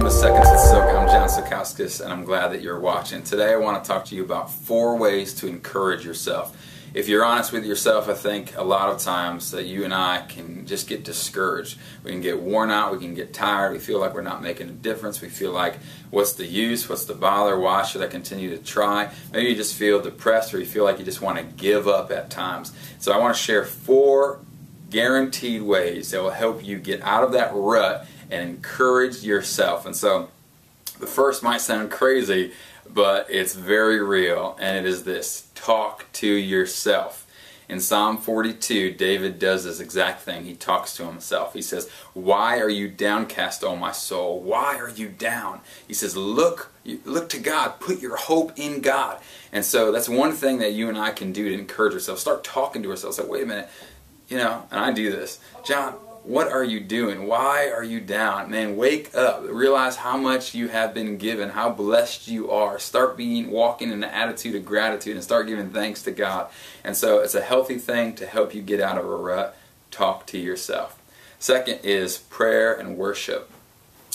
welcome to Seconds with Silk. I'm Silkauskas, and I'm glad that you're watching. Today I want to talk to you about 4 ways to encourage yourself. If you're honest with yourself, I think a lot of times that you and I can just get discouraged. We can get worn out, we can get tired, we feel like we're not making a difference, we feel like, what's the use, what's the bother, why should I continue to try? Maybe you just feel depressed, or you feel like you just want to give up at times. So I want to share 4 guaranteed ways that will help you get out of that rut and encourage yourself. And so the first might sound crazy, but it's very real, and it is this: talk to yourself. In Psalm 42, David does this exact thing. He talks to himself. He says, "Why are you downcast, O my soul? Why are you down?" He says, look to God. Put your hope in God. And so that's one thing that you and I can do to encourage ourselves. Start talking to ourselves. Like, wait a minute, and I do this. John, what are you doing? Why are you down? Man, wake up. Realize how much you have been given, how blessed you are. Start walking in an attitude of gratitude and start giving thanks to God. And so it's a healthy thing to help you get out of a rut. Talk to yourself. Second is prayer and worship.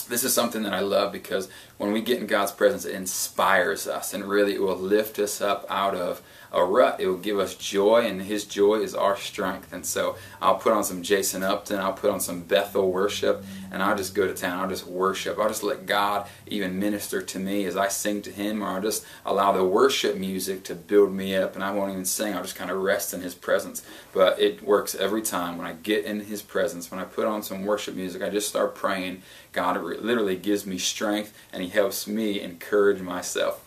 This is something that I love because when we get in God's presence, it inspires us, and really it will lift us up out of a rut. It will give us joy, and His joy is our strength. And so I'll put on some Jason Upton, I'll put on some Bethel worship, and I'll just go to town. I'll just worship. I'll just let God even minister to me as I sing to Him, or I'll just allow the worship music to build me up, and I won't even sing. I'll just kind of rest in His presence. But it works every time. When I get in His presence, when I put on some worship music, I just start praying. God literally gives me strength, and He helps me encourage myself.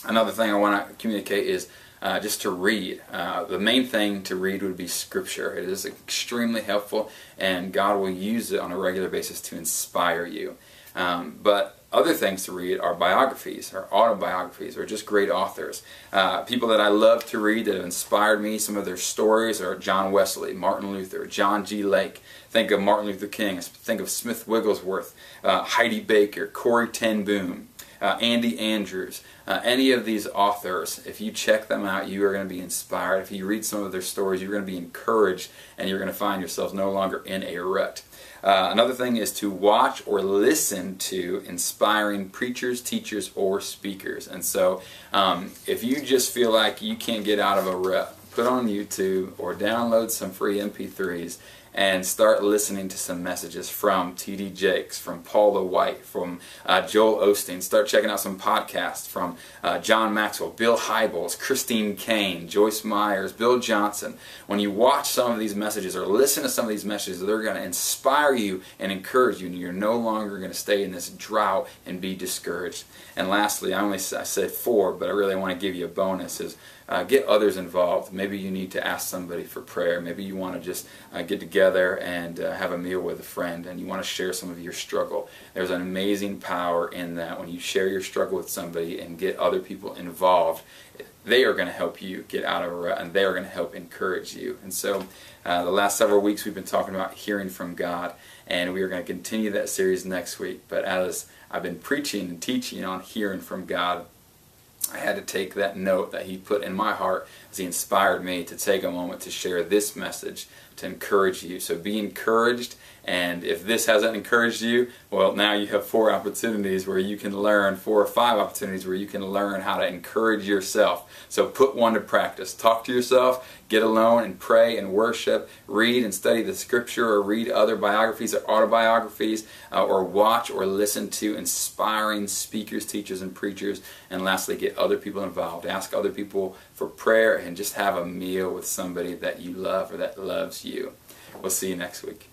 Another thing I want to communicate is just to read. The main thing to read would be Scripture. It is extremely helpful, and God will use it on a regular basis to inspire you. But other things to read are biographies, or autobiographies, or just great authors. People that I love to read that have inspired me, some of their stories are John Wesley, Martin Luther, John G. Lake. Think of Martin Luther King. Think of Smith Wigglesworth, Heidi Baker, Corrie ten Boom, Andy Andrews. Any of these authors, if you check them out, you are going to be inspired. If you read some of their stories, you're going to be encouraged, and you're going to find yourself no longer in a rut. Another thing is to watch or listen to inspiring preachers, teachers, or speakers. And so if you just feel like you can't get out of a rut, put on YouTube or download some free MP3s and start listening to some messages from T.D. Jakes, from Paula White, from Joel Osteen. Start checking out some podcasts from John Maxwell, Bill Hybels, Christine Kane, Joyce Myers, Bill Johnson. When you watch some of these messages or listen to some of these messages, they're going to inspire you and encourage you, and you're no longer going to stay in this drought and be discouraged. And lastly, I said 4, but I really want to give you a bonus, is get others involved. Maybe you need to ask somebody for prayer. Maybe you want to just get together and have a meal with a friend, and you want to share some of your struggle. There's an amazing power in that. When you share your struggle with somebody and get other people involved, they are going to help you get out of a rut, and they are going to help encourage you. And so the last several weeks we've been talking about hearing from God, and we are going to continue that series next week. But as I've been preaching and teaching on hearing from God, I had to take that note that He put in my heart as He inspired me to take a moment to share this message to encourage you. So be encouraged, and if this hasn't encouraged you, well, now you have 4 opportunities where you can learn, 4 or 5 opportunities where you can learn how to encourage yourself. So put one to practice. Talk to yourself, get alone and pray and worship, read and study the Scripture, or read other biographies or autobiographies, or watch or listen to inspiring speakers, teachers, and preachers. And lastly, get other people involved. Ask other people for prayer, and just have a meal with somebody that you love or that loves you. We'll see you next week.